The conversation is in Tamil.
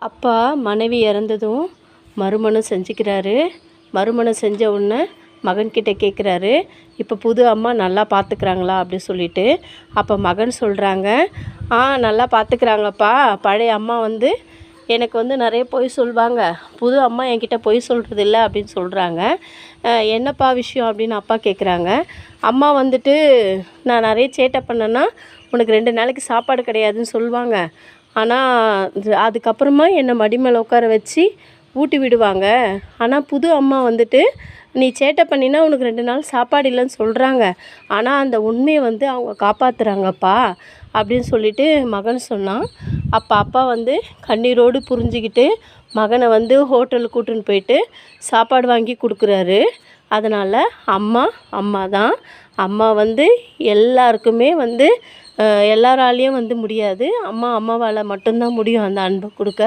அப்பா மனைவி இறந்ததும் மறுமணம் செஞ்சுக்கிறாரு. மறுமணம் செஞ்ச உடனே மகன்கிட்ட கேட்குறாரு, இப்போ புது அம்மா நல்லா பார்த்துக்கிறாங்களா அப்படி சொல்லிட்டு. அப்போ மகன் சொல்கிறாங்க, நல்லா பார்த்துக்கிறாங்கப்பா. பழைய அம்மா வந்து எனக்கு வந்து நிறைய பொய் சொல்லுவாங்க, புது அம்மா என்கிட்ட பொய் சொல்கிறதில்ல அப்படின்னு சொல்கிறாங்க. என்னப்பா விஷயம் அப்படின்னு அப்பா கேட்குறாங்க. அம்மா வந்துட்டு நான் நிறைய சேட்டை பண்ணேன்னா உனக்கு 2 நாளைக்கு சாப்பாடு கிடையாதுன்னு சொல்லுவாங்க. ஆனால் அதுக்கப்புறமா என்னை மடி மேலே உட்கார வச்சு ஊட்டி விடுவாங்க. ஆனால் புது அம்மா வந்துட்டு நீ சேட்டை பண்ணினா உனக்கு 2 நாள் சாப்பாடு இல்லைன்னு சொல்கிறாங்க. ஆனால் அந்த உண்மையை வந்து அவங்க காப்பாற்றுறாங்கப்பா அப்படின்னு சொல்லிட்டு மகன் சொன்னான். அப்போ அப்பா வந்து கண்ணீரோடு புரிஞ்சுக்கிட்டு மகனை வந்து ஹோட்டலுக்கு கூட்டின்னு போயிட்டு சாப்பாடு வாங்கி கொடுக்குறாரு. அதனால் அம்மா அம்மா தான். அம்மா வந்து எல்லாருக்குமே வந்து எல்லாராலையும் வந்து முடியாது. அம்மாவால் மட்டும்தான் முடியும் அந்த அன்பை கொடுக்க.